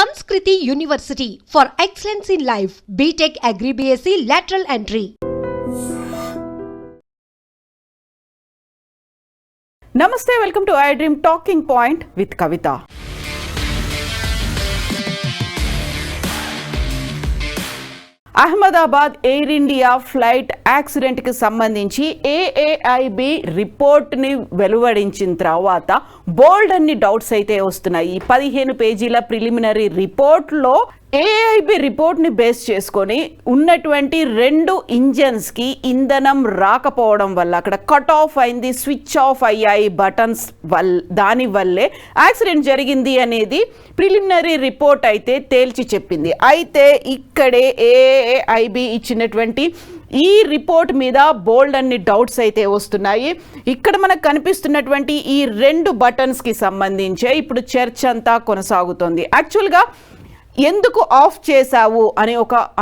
Sanskriti University for excellence in life. BTech Agri BSc lateral entry. Namaste, welcome to iDream Talking Point with Kavita. Ahmedabad air India flight యాక్సిడెంట్కి సంబంధించి AAIB రిపోర్ట్ని వెలువడించిన తర్వాత బోల్డ్ అన్ని doubts అయితే వస్తున్నాయి. 15 పేజీల ప్రిలిమినరీ రిపోర్ట్లో ఏఐబి రిపోర్ట్ని బేస్ చేసుకొని ఉన్నటువంటి 2 ఇంజన్స్కి ఇంధనం రాకపోవడం వల్ల అక్కడ కట్ ఆఫ్ అయింది, స్విచ్ ఆఫ్ అయ్యాయి బటన్స్ దానివల్లే యాక్సిడెంట్ జరిగింది అనేది ప్రిలిమినరీ రిపోర్ట్ అయితే తేల్చి చెప్పింది. అయితే ఇక్కడే ఏఐబి ఇచ్చినటువంటి ఈ రిపోర్ట్ మీద బోల్డ్ అన్ని డౌట్స్ అయితే వస్తున్నాయి. ఇక్కడ మనకు కనిపిస్తున్నటువంటి ఈ 2 బటన్స్కి సంబంధించే ఇప్పుడు చర్చ అంతా కొనసాగుతోంది. యాక్చువల్గా ఎందుకు ఆఫ్ చేశావు అని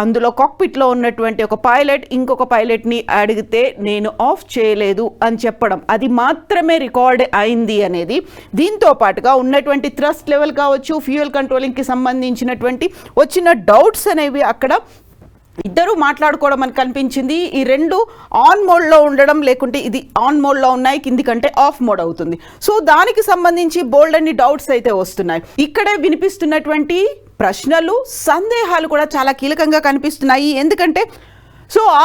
అందులో కాక్పిట్లో ఉన్నటువంటి ఒక పైలట్ ఇంకొక పైలట్ని అడిగితే నేను ఆఫ్ చేయలేదు అని చెప్పడం, అది మాత్రమే రికార్డ్ అయింది అనేది. దీంతో పాటుగా ఉన్నటువంటి థ్రస్ట్ లెవెల్ కావచ్చు, ఫ్యూయల్ కంట్రోలింగ్కి సంబంధించినటువంటి వచ్చిన డౌట్స్ అనేవి అక్కడ ఇద్దరు మాట్లాడుకోవడం మనకు కనిపించింది. ఈ 2 ఆన్ మోడ్లో ఉండడం, లేకుంటే ఇది ఆన్ మోడ్లో ఉన్నాయి, కింది కంటే ఆఫ్ మోడ్ అవుతుంది. సో దానికి సంబంధించి బోల్డ్ అన్ని డౌట్స్ అయితే వస్తున్నాయి. ఇక్కడే వినిపిస్తున్నటువంటి ప్రశ్నలు, సందేహాలు కూడా చాలా కీలకంగా కనిపిస్తున్నాయి. ఎందుకంటే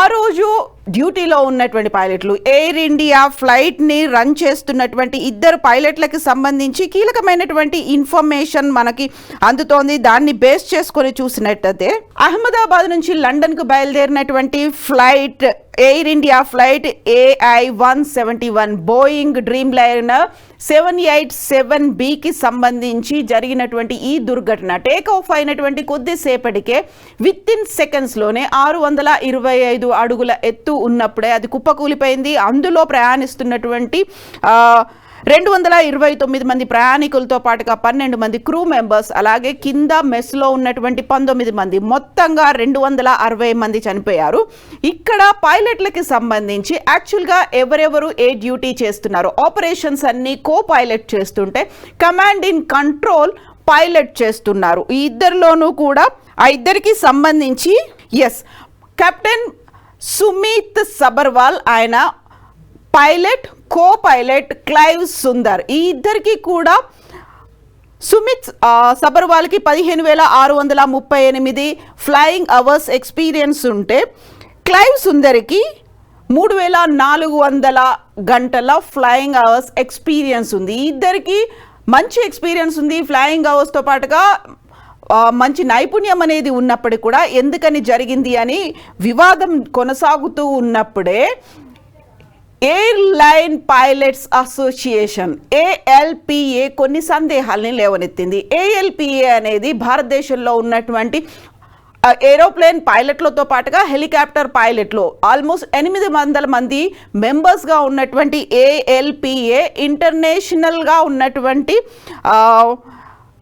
ఆ రోజు డ్యూటీలో ఉన్నటువంటి పైలట్లు, ఎయిర్ ఇండియా ఫ్లైట్ని రన్ చేస్తున్నటువంటి 2 పైలట్లకి సంబంధించి కీలకమైనటువంటి ఇన్ఫర్మేషన్ మనకి అందుతోంది. దాన్ని బేస్ చేసుకొని చూసినట్టయితే అహ్మదాబాద్ నుంచి లండన్కు బయలుదేరినటువంటి flight air India flight AI-171 Boeing Dreamliner 787Bకి సంబంధించి జరిగినటువంటి ఈ దుర్ఘటన టేక్ ఆఫ్ అయినటువంటి కొద్దిసేపటికే విత్ ఇన్ సెకండ్స్లోనే 625 అడుగుల ఎత్తు ఉన్నప్పుడే అది కుప్పకూలిపోయింది. అందులో ప్రయాణిస్తున్నటువంటి 229 మంది ప్రయాణికులతో పాటుగా 12 మంది క్రూ మెంబర్స్, అలాగే కింద మెస్లో ఉన్నటువంటి 19 మంది, మొత్తంగా 260 మంది చనిపోయారు. ఇక్కడ పైలట్లకి సంబంధించి యాక్చువల్గా ఎవరెవరు ఏ డ్యూటీ చేస్తున్నారు, ఆపరేషన్స్ అన్ని కో పైలట్ చేస్తుంటే కమాండ్ ఇన్ కంట్రోల్ పైలట్ చేస్తున్నారు. ఈ ఇద్దరిలోనూ కూడా ఆ ఇద్దరికి సంబంధించి కెప్టెన్ సుమిత్ సబర్వాల్, ఆయన pilot, co pilot Clive Sundar. ఈ ఇద్దరికి కూడా సుమిత్ సబర్వాల్కి 15,638 ఫ్లయింగ్ అవర్స్ ఎక్స్పీరియన్స్ ఉంటే క్లైవ్ సుందర్కి 3,400 గంటల ఫ్లయింగ్ అవర్స్ ఎక్స్పీరియన్స్ ఉంది. ఈ ఇద్దరికి మంచి ఎక్స్పీరియన్స్ ఉంది. ఫ్లయింగ్ అవర్స్తో పాటుగా మంచి నైపుణ్యం అనేది ఉన్నప్పటికీ కూడా ఎందుకని జరిగింది అని వివాదం కొనసాగుతూ ఉన్నప్పుడే ఎయిర్లైన్ పైలట్స్ అసోసియేషన్ ALPA కొన్ని సందేహాలని లేవనెత్తింది. ALPA అనేది భారతదేశంలో ఉన్నటువంటి ఏరోప్లేన్ పైలట్లతో పాటుగా హెలికాప్టర్ పైలట్లు ఆల్మోస్ట్ 800 మంది మెంబర్స్గా ఉన్నటువంటి ALPA ఇంటర్నేషనల్గా ఉన్నటువంటి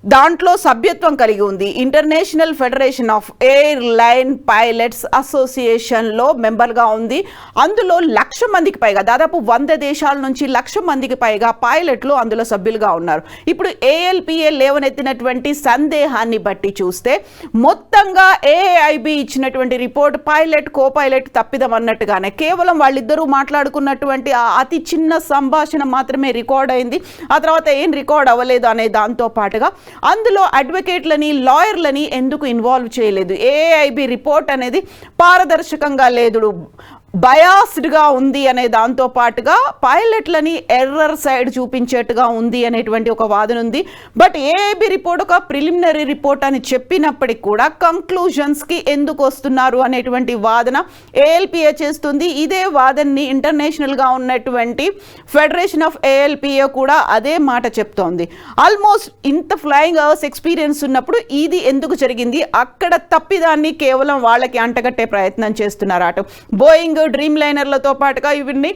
దాంట్లో సభ్యత్వం కలిగి ఉంది. International federation of airline pilots అసోసియేషన్లో మెంబర్గా ఉంది. అందులో 1,00,000 మందికి పైగా, దాదాపు 100 దేశాల నుంచి 1,00,000 మందికి పైగా పైలట్లు అందులో సభ్యులుగా ఉన్నారు. ఇప్పుడు ALPA లేవనెత్తినటువంటి సందేహాన్ని బట్టి చూస్తే మొత్తంగా AIB ఇచ్చినటువంటి రిపోర్ట్ పైలట్ కో పైలట్ తప్పిదం అన్నట్టుగానే కేవలం వాళ్ళిద్దరూ మాట్లాడుకున్నటువంటి అతి చిన్న సంభాషణ మాత్రమే రికార్డ్ అయింది. ఆ తర్వాత ఏం రికార్డ్ అవ్వలేదు అనే దాంతో పాటుగా అందులో అడ్వకేట్లని, లాయర్లని ఎందుకు ఇన్వాల్వ్ చేయలేదు. AIB రిపోర్ట్ అనేది పారదర్శకంగా లేదు, బయాస్డ్గా ఉంది అనే దాంతో పాటుగా పైలట్లని ఎర్రర్ సైడ్ చూపించేట్టుగా ఉంది అనేటువంటి ఒక వాదన ఉంది. బట్ AIB రిపోర్ట్ ఒక ప్రిలిమినరీ రిపోర్ట్ అని చెప్పినప్పటికీ కూడా కంక్లూజన్స్కి ఎందుకు వస్తున్నారు అనేటువంటి వాదన ALPA చేస్తుంది. ఇదే వాదనని ఇంటర్నేషనల్గా ఉన్నటువంటి ఫెడరేషన్ ఆఫ్ ALPA కూడా అదే మాట చెప్తోంది. ఆల్మోస్ట్ ఇంత ఫ్లయింగ్ అవర్స్ ఎక్స్పీరియన్స్ ఉన్నప్పుడు ఇది ఎందుకు జరిగింది, అక్కడ తప్పిదాన్ని కేవలం వాళ్ళకి అంటగట్టే ప్రయత్నం చేస్తున్నారు. అటు బోయింగ్ డ్రీమ్ లైనర్లతో పాటుగా ఇవన్నీ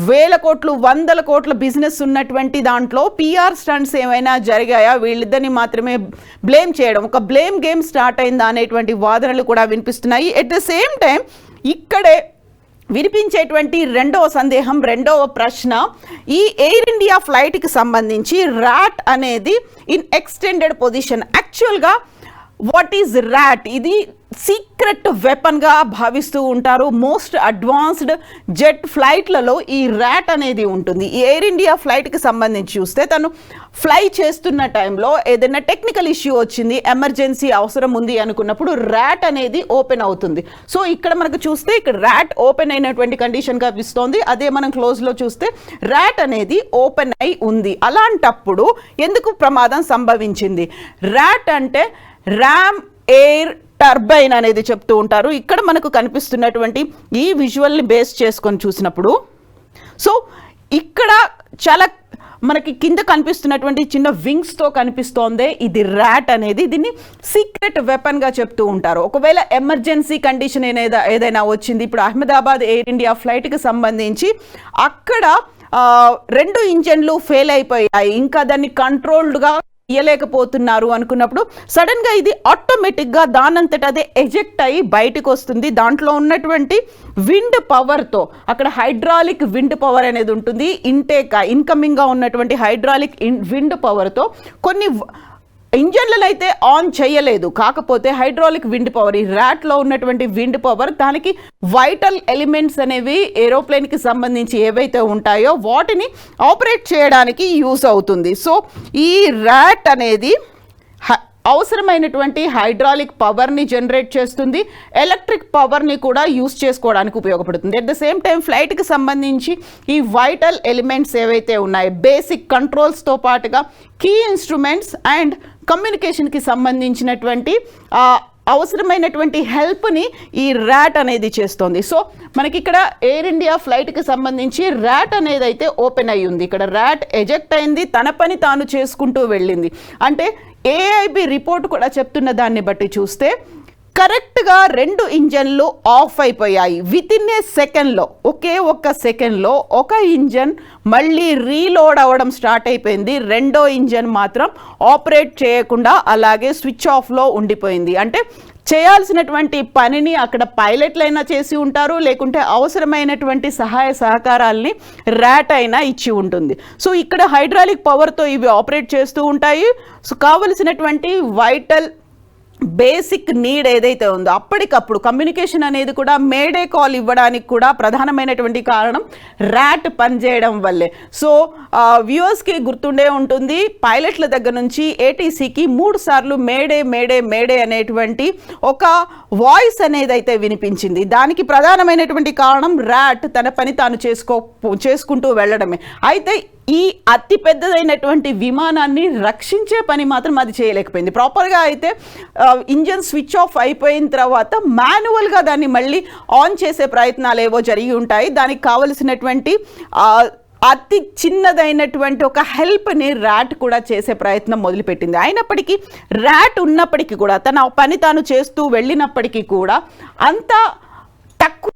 1,000 కోట్లు 100 కోట్ల బిజినెస్ ఉన్నటువంటి దాంట్లో PR స్టంట్స్ ఏమైనా జరిగాయా, వీళ్ళిద్దరిని మాత్రమే బ్లేమ్ చేయడం, ఒక బ్లేమ్ గేమ్ స్టార్ట్ అయిందా అనేటువంటి వాదనలు కూడా వినిపిస్తున్నాయి. ఎట్ ద సేమ్ టైం ఇక్కడే వినిపించేటువంటి రెండవ సందేహం, రెండవ ప్రశ్న, ఈ ఎయిర్ ఇండియా ఫ్లైట్కి సంబంధించి ర్యాట్ అనేది ఇన్ ఎక్స్టెండెడ్ పొజిషన్. యాక్చువల్గా వాట్ ఈజ్ ర్యాట్? ఇది సీక్రెట్ వెపన్గా భావిస్తూ ఉంటారు. మోస్ట్ అడ్వాన్స్డ్ జెట్ ఫ్లైట్లలో ఈ ర్యాట్ అనేది ఉంటుంది. ఈ ఎయిర్ ఇండియా ఫ్లైట్కి సంబంధించి చూస్తే తను ఫ్లై చేస్తున్న టైంలో ఏదైనా టెక్నికల్ ఇష్యూ వచ్చింది, ఎమర్జెన్సీ అవసరం ఉంది అనుకున్నప్పుడు ర్యాట్ అనేది ఓపెన్ అవుతుంది. సో ఇక్కడ మనకు చూస్తే ఇక్కడ ర్యాట్ ఓపెన్ అయినటువంటి కండిషన్ కనిపిస్తోంది. అదే మనం క్లోజ్లో చూస్తే ర్యాట్ అనేది ఓపెన్ అయి ఉంది. అలాంటప్పుడు ఎందుకు ప్రమాదం సంభవించింది? ర్యాట్ అంటే ర్యామ్ ఎయిర్ టర్బైన్ అనేది చెప్తూ ఉంటారు. ఇక్కడ మనకు కనిపిస్తున్నటువంటి ఈ విజువల్ని బేస్ చేసుకొని చూసినప్పుడు సో ఇక్కడ చాలా మనకి కింద కనిపిస్తున్నటువంటి చిన్న వింగ్స్తో కనిపిస్తోంది ఇది ర్యాట్ అనేది. దీన్ని సీక్రెట్ వెపన్గా చెప్తూ ఉంటారు. ఒకవేళ ఎమర్జెన్సీ కండిషన్ ఏదైనా వచ్చింది, ఇప్పుడు అహ్మదాబాద్ ఎయిర్ ఇండియా ఫ్లైట్కి సంబంధించి అక్కడ 2 ఇంజన్లు ఫెయిల్ అయిపోయాయి, ఇంకా దాన్ని కంట్రోల్డ్గా ఇయ్యలేకపోతున్నారు అనుకున్నప్పుడు సడన్గా ఇది ఆటోమేటిక్గా దానంతట అదే ఎజెక్ట్ అయ్యి బయటకు వస్తుంది. దాంట్లో ఉన్నటువంటి విండ్ పవర్తో, అక్కడ హైడ్రాలిక్ విండ్ పవర్ అనేది ఉంటుంది, ఇన్కమింగ్గా ఉన్నటువంటి హైడ్రాలిక్ విండ్ పవర్తో కొన్ని ఇంజన్లను అయితే ఆన్ చేయలేదు. కాకపోతే హైడ్రాలిక్ విండ్ పవర్, ఈ ర్యాట్లో ఉన్నటువంటి విండ్ పవర్ దానికి వైటల్ ఎలిమెంట్స్ అనేవి ఏరోప్లేన్కి సంబంధించి ఏవైతే ఉంటాయో వాటిని ఆపరేట్ చేయడానికి యూస్ అవుతుంది. సో ఈ ర్యాట్ అనేది అవసరమైనటువంటి హైడ్రాలిక్ పవర్ని జనరేట్ చేస్తుంది, ఎలక్ట్రిక్ పవర్ని కూడా యూస్ చేసుకోవడానికి ఉపయోగపడుతుంది. అట్ ద సేమ్ టైం ఫ్లైట్కి సంబంధించి ఈ వైటల్ ఎలిమెంట్స్ ఏవైతే ఉన్నాయో బేసిక్ కంట్రోల్స్తో పాటుగా కీ ఇన్స్ట్రుమెంట్స్ అండ్ కమ్యూనికేషన్కి సంబంధించినటువంటి అవసరమైనటువంటి హెల్ప్ని ఈ ర్యాట్ అనేది చేస్తుంది. సో మనకి ఇక్కడ ఎయిర్ ఇండియా ఫ్లైట్కి సంబంధించి ర్యాట్ అనేది అయితే ఓపెన్ అయ్యి ఉంది. ఇక్కడ ర్యాట్ ఎజెక్ట్ అయింది, తన పని తాను చేసుకుంటూ వెళ్ళింది. అంటే ఏఐబి రిపోర్ట్ కూడా చెప్తున్న దాన్ని బట్టి చూస్తే కరెక్ట్గా 2 ఇంజన్లు ఆఫ్ అయిపోయాయి. విత్ ఇన్ ఏ సెకండ్లో, ఒకే ఒక్క సెకండ్లో ఒక ఇంజన్ మళ్ళీ రీలోడ్ అవ్వడం స్టార్ట్ అయిపోయింది. రెండో ఇంజన్ మాత్రం ఆపరేట్ చేయకుండా అలాగే స్విచ్ ఆఫ్లో ఉండిపోయింది. అంటే చేయాల్సినటువంటి పనిని అక్కడ పైలట్లైనా చేసి ఉంటారు, లేకుంటే అవసరమైనటువంటి సహాయ సహకారాలని ర్యాట్ అయినా ఇచ్చి ఉంటుంది. సో ఇక్కడ హైడ్రాలిక్ పవర్తో ఇవి ఆపరేట్ చేస్తూ ఉంటాయి. సో కావలసినటువంటి వైటల్ బేసిక్ నీడ్ ఏదైతే ఉందో అప్పటికప్పుడు కమ్యూనికేషన్ అనేది కూడా మేడే కాల్ ఇవ్వడానికి కూడా ప్రధానమైనటువంటి కారణం ర్యాట్ పనిచేయడం వల్లే. సో వ్యూవర్స్కి గుర్తుండే ఉంటుంది, పైలట్ల దగ్గర నుంచి ఏటీసీకి 3 సార్లు మేడే మేడే మేడే అనేటువంటి ఒక వాయిస్ అనేది అయితే వినిపించింది. దానికి ప్రధానమైనటువంటి కారణం ర్యాట్ తన పని తాను చేసుకుంటూ వెళ్ళడమే. అయితే ఈ అతి పెద్దదైనటువంటి విమానాన్ని రక్షించే పని మాత్రం అది చేయలేకపోయింది. ప్రాపర్గా అయితే ఇంజన్ స్విచ్ ఆఫ్ అయిపోయిన తర్వాత మాన్యువల్గా దాన్ని మళ్ళీ ఆన్ చేసే ప్రయత్నాలు ఏవో జరిగి ఉంటాయి. దానికి కావలసినటువంటి అతి చిన్నదైనటువంటి ఒక హెల్ప్ని ర్యాట్ కూడా చేసే ప్రయత్నం మొదలుపెట్టింది. అయినప్పటికీ ర్యాట్ ఉన్నప్పటికీ కూడా తన పని తాను చేస్తూ వెళ్ళినప్పటికీ కూడా అంత తక్కువ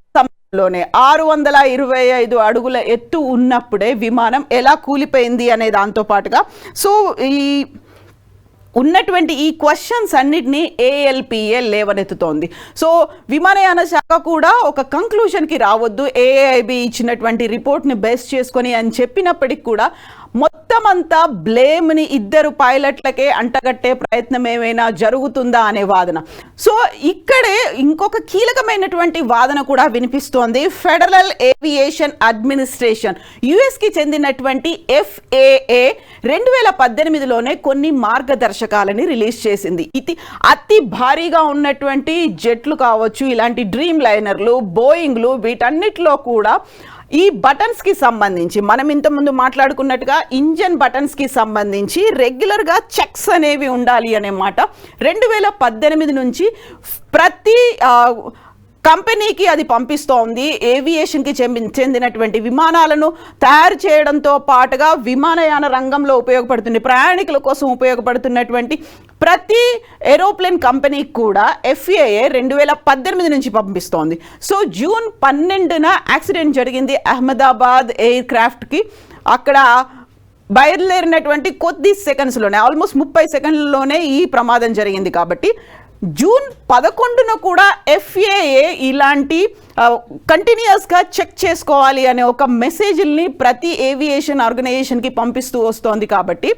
లోనే 625 అడుగుల ఎత్తు ఉన్నప్పుడే విమానం ఎలా కూలిపోయింది అనే దాంతో పాటుగా సో ఈ ఉన్నటువంటి ఈ క్వశ్చన్స్ అన్నిటినీ ఏఎల్పిఏ లేవనెత్తుతోంది. సో విమానయాన శాఖ కూడా ఒక కంక్లూషన్కి రావద్దు ఏఐబి ఇచ్చినటువంటి రిపోర్ట్ని బేస్ చేసుకొని అని చెప్పినప్పటికి కూడా మొత్తం అంతా బ్లేమ్ని 2 పైలట్లకే అంటగట్టే ప్రయత్నం ఏమైనా జరుగుతుందా అనే వాదన. సో ఇక్కడే ఇంకొక కీలకమైనటువంటి వాదన కూడా వినిపిస్తోంది. ఫెడరల్ ఏవియేషన్ అడ్మినిస్ట్రేషన్ యుఎస్కి చెందినటువంటి FAA 2018లోనే కొన్ని మార్గదర్శకాలని రిలీజ్ చేసింది. ఇది అతి భారీగా ఉన్నటువంటి జెట్లు కావచ్చు, ఇలాంటి డ్రీమ్ లైనర్లు, బోయింగ్లు, వీటన్నిటిలో కూడా ఈ బటన్స్కి సంబంధించి మనం ఇంతకుముందు మాట్లాడుకున్నట్టుగా ఇంజన్ బటన్స్కి సంబంధించి రెగ్యులర్గా చెక్స్ అనేవి ఉండాలి అనే మాట 2018 నుంచి ప్రతి కంపెనీకి అది పంపిస్తోంది. ఏవియేషన్కి చెందినటువంటి విమానాలను తయారు చేయడంతో పాటుగా విమానయాన రంగంలో ఉపయోగపడుతుంది, ప్రయాణికుల కోసం ఉపయోగపడుతున్నటువంటి ప్రతి ఏరోప్లేన్ కంపెనీకి కూడా FAA 2018 నుంచి పంపిస్తోంది. సో జూన్ 12న యాక్సిడెంట్ జరిగింది అహ్మదాబాద్ ఎయిర్ క్రాఫ్ట్కి. అక్కడ బయలుదేరినటువంటి కొద్ది సెకండ్స్లోనే, ఆల్మోస్ట్ 30 సెకండ్లలోనే ఈ ప్రమాదం జరిగింది. కాబట్టి జూన్ 11న కూడా FAA ఇలాంటి కంటిన్యూస్గా చెక్ చేసుకోవాలి అనే ఒక మెసేజ్ని ప్రతి ఏవియేషన్ ఆర్గనైజేషన్కి పంపిస్తూ వస్తోంది. కాబట్టి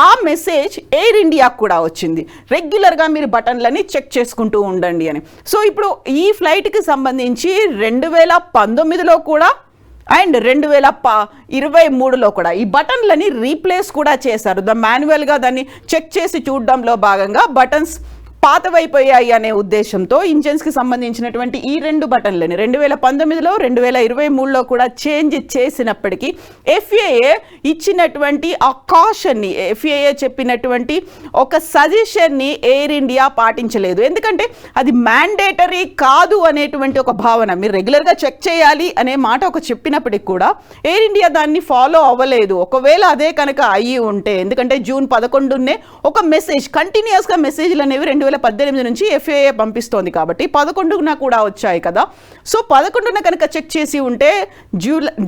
ఆ మెసేజ్ ఎయిర్ ఇండియాకు కూడా వచ్చింది, రెగ్యులర్గా మీరు బటన్లని చెక్ చేసుకుంటూ ఉండండి అని. సో ఇప్పుడు ఈ ఫ్లైట్కి సంబంధించి 2019లో కూడా అండ్ 2023లో కూడా ఈ బటన్లని రీప్లేస్ కూడా చేశారు. మాన్యువల్గా దాన్ని చెక్ చేసి చూడడంలో భాగంగా బటన్స్ పాతవైపోయాయి అనే ఉద్దేశంతో ఇంజన్స్కి సంబంధించినటువంటి ఈ 2 బటన్లని 2019లో 2023లో కూడా చేంజ్ చేసినప్పటికీ FAA ఇచ్చినటువంటి ఆ కాషన్ని, FAA చెప్పినటువంటి ఒక సజెషన్ని ఎయిర్ ఇండియా పాటించలేదు. ఎందుకంటే అది మ్యాండేటరీ కాదు అనేటువంటి ఒక భావన, మీరు రెగ్యులర్గా చెక్ చేయాలి అనే మాట ఒక చెప్పినప్పటికి కూడా ఎయిర్ ఇండియా దాన్ని ఫాలో అవ్వలేదు. ఒకవేళ అదే కనుక అయ్యి ఉంటే, ఎందుకంటే జూన్ 11నే ఒక మెసేజ్, కంటిన్యూస్గా మెసేజ్లు అనేవి 2018 నుంచి FAA పంపిస్తోంది కాబట్టి 11న కూడా వచ్చాయి కదా. సో 11న కనుక చెక్ చేసి ఉంటే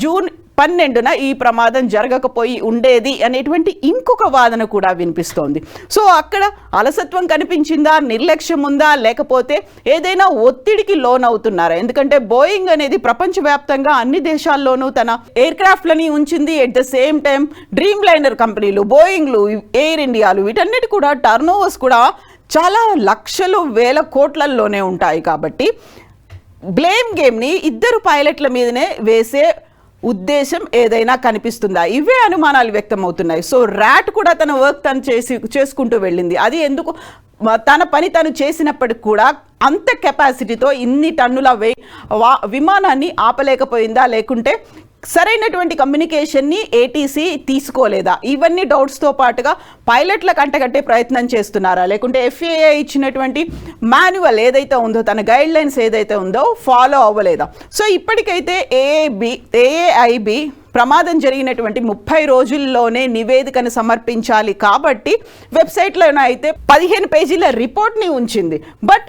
జూన్ 12న ఈ ప్రమాదం జరగకపోయి ఉండేది అనేటువంటి ఇంకొక వాదన కూడా వినిపిస్తోంది. సో అక్కడ అలసత్వం కనిపించిందా, నిర్లక్ష్యం ఉందా, లేకపోతే ఏదైనా ఒత్తిడికి లోన్ అవుతున్నారా? ఎందుకంటే బోయింగ్ అనేది ప్రపంచవ్యాప్తంగా అన్ని దేశాల్లోనూ తన ఎయిర్ క్రాఫ్ట్లని ఉంచింది. At the same time dream liner కంపెనీలు, బోయింగ్లు, ఎయిర్ ఇండియాలు, వీటన్నిటి కూడా టర్న్ ఓవర్స్ కూడా చాలా లక్షలు వేల కోట్లల్లోనే ఉంటాయి. కాబట్టి బ్లేమ్ గేమ్ని ఇద్దరు పైలట్ల మీదనే వేసే ఉద్దేశం ఏదైనా కనిపిస్తుందా? ఇవే అనుమానాలు వ్యక్తం అవుతున్నాయి. సో ర్యాట్ కూడా తన వర్క్ తను చేసుకుంటూ వెళ్ళింది. అది ఎందుకు తన పని తను చేసినప్పటికి కూడా అంత కెపాసిటీతో ఇన్ని టన్నుల విమానాన్ని ఆపలేకపోయిందా, లేకుంటే సరైనటువంటి కమ్యూనికేషన్ని ATC తీసుకోలేదా? ఇవన్నీ డౌట్స్తో పాటుగా పైలట్ల కంటగట్టే ప్రయత్నం చేస్తున్నారా, లేకుంటే FAA ఇచ్చినటువంటి మాన్యువల్ ఏదైతే ఉందో, తన గైడ్ లైన్స్ ఏదైతే ఉందో ఫాలో అవ్వలేదా? సో ఇప్పటికైతే AAIB ప్రమాదం జరిగినటువంటి 30 రోజుల్లోనే నివేదికను సమర్పించాలి కాబట్టి వెబ్సైట్లోనే అయితే 15 పేజీల రిపోర్ట్ని ఉంచింది. బట్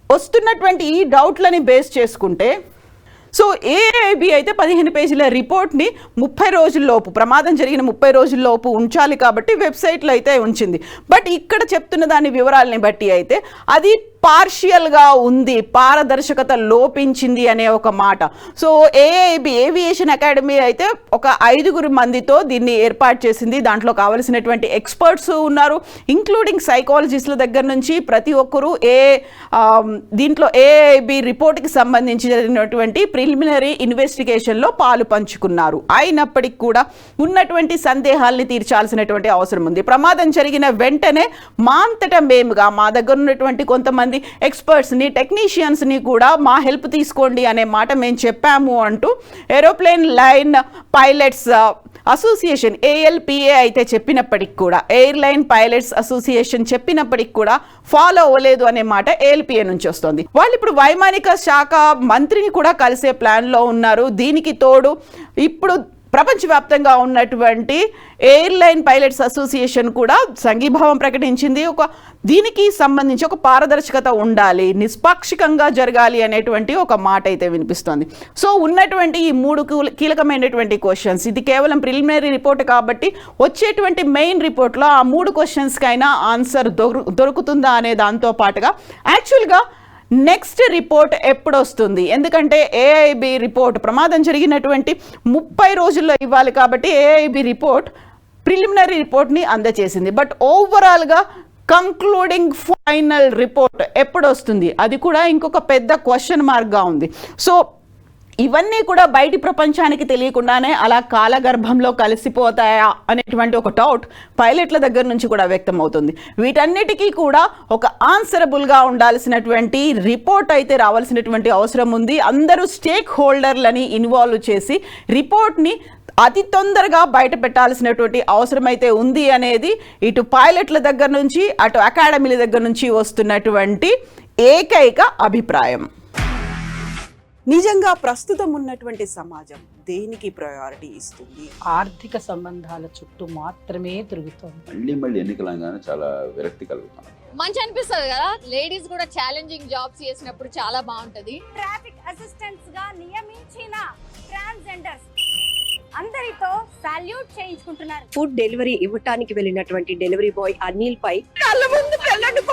వస్తున్నటువంటి ఈ డౌట్లని బేస్ చేసుకుంటే సో AAIB అయితే 15 పేజీల రిపోర్ట్ని 30 రోజుల్లోపు, ప్రమాదం జరిగిన 30 రోజుల్లోపు ఉంచాలి కాబట్టి వెబ్సైట్లో అయితే ఉంచింది. బట్ ఇక్కడ చెప్తున్న దాని వివరాలని బట్టి అయితే అది పార్షియల్గా ఉంది, పారదర్శకత లోపించింది అనే ఒక మాట. సో AAIB ఏవియేషన్ అకాడమీ అయితే ఒక 5 మందితో దీన్ని ఏర్పాటు చేసింది. దాంట్లో కావలసినటువంటి ఎక్స్పర్ట్స్ ఉన్నారు, ఇంక్లూడింగ్ సైకాలజిస్టుల దగ్గర నుంచి ప్రతి ఒక్కరూ దీంట్లో AAIB రిపోర్ట్కి సంబంధించినటువంటి ప్రిలిమినరీ ఇన్వెస్టిగేషన్లో పాలు పంచుకున్నారు. అయినప్పటికీ కూడా ఉన్నటువంటి సందేహాల్ని తీర్చాల్సినటువంటి అవసరం ఉంది. ప్రమాదం జరిగిన వెంటనే మా అంతటా మేముగా మా దగ్గర ఉన్నటువంటి కొంతమంది ఎక్స్పర్ట్స్ని, టెక్నీషియన్స్ని కూడా మా హెల్ప్ తీసుకోండి అనే మాట మేము చెప్పాము అంటూ aeroplane line pilots association ALPA అయితే చెప్పినప్పటికి కూడా, ఎయిర్లైన్ పైలట్స్ అసోసియేషన్ చెప్పినప్పటికి కూడా ఫాలో అవ్వలేదు అనే మాట ALPA నుంచి వస్తుంది. వాళ్ళు ఇప్పుడు వైమానిక శాఖ మంత్రిని కూడా కలిసే ప్లాన్లో ఉన్నారు. దీనికి తోడు ఇప్పుడు ప్రపంచవ్యాప్తంగా ఉన్నటువంటి ఎయిర్లైన్ పైలట్స్ అసోసియేషన్ కూడా సంఘీభావం ప్రకటించింది. దీనికి సంబంధించి ఒక పారదర్శకత ఉండాలి, నిష్పాక్షికంగా జరగాలి అనేటువంటి ఒక మాట అయితే వినిపిస్తోంది. సో ఉన్నటువంటి ఈ 3 కీలకమైనటువంటి క్వశ్చన్స్, ఇది కేవలం ప్రిలిమినరీ రిపోర్ట్ కాబట్టి వచ్చేటువంటి మెయిన్ రిపోర్ట్లో ఆ 3 క్వశ్చన్స్కైనా ఆన్సర్ దొరుకుతుందా అనే దాంతో పాటుగా యాక్చువల్గా నెక్స్ట్ రిపోర్ట్ ఎప్పుడు వస్తుంది? ఎందుకంటే AIB రిపోర్ట్ ప్రమాదం జరిగినటువంటి 30 రోజుల్లో ఇవ్వాలి కాబట్టి AIB రిపోర్ట్ ప్రిలిమినరీ రిపోర్ట్ని అందజేసింది. బట్ ఓవరాల్గా కంక్లూడింగ్ ఫైనల్ రిపోర్ట్ ఎప్పుడు వస్తుంది? అది కూడా ఇంకొక పెద్ద క్వశ్చన్ మార్క్గా ఉంది. సో ఇవన్నీ కూడా బయటి ప్రపంచానికి తెలియకుండానే అలా కాలగర్భంలో కలిసిపోతాయా అనేటువంటి ఒక డౌట్ పైలట్ల దగ్గర నుంచి కూడా వ్యక్తం అవుతుంది. వీటన్నిటికీ కూడా ఒక ఆన్సరబుల్గా ఉండాల్సినటువంటి రిపోర్ట్ అయితే రావాల్సినటువంటి అవసరం ఉంది. అందరూ స్టేక్ హోల్డర్లని ఇన్వాల్వ్ చేసి రిపోర్ట్ని అతి తొందరగా బయట పెట్టాల్సినటువంటి అవసరం అయితే ఉంది అనేది ఇటు పైలట్ల దగ్గర నుంచి అటు అకాడమీల దగ్గర నుంచి వస్తున్నటువంటి ఏకైక అభిప్రాయం. నిజంగా ప్రస్తుతం ఉన్నటువంటి సమాజం దేనికి ప్రయారిటీ ఇస్తుంది? ఆర్థిక సంబంధాల చుట్టూ మాత్రమే తిరుగుతుంది. మళ్ళీ ఎన్నికలంగానే చాలా విరక్తి కలుగుతాం. మంచి అనిపిస్తుంది కదా, లేడీస్ కూడా ఛాలెంజింగ్ జాబ్స్ చేసినప్పుడు చాలా బాగుంటది. ట్రాఫిక్ అసిస్టెంట్స్ గా నియమించిన ట్రాన్స్జెండర్స్ అందరితో సాల్యూట్ చేయించుకుంటున్నారు. ఫుడ్ డెలివరీ ఇవ్వటానికి వెళ్ళినటువంటి డెలివరీ బాయ్ అనిల్ పై కళ్ళ ముందు పెళ్ళండి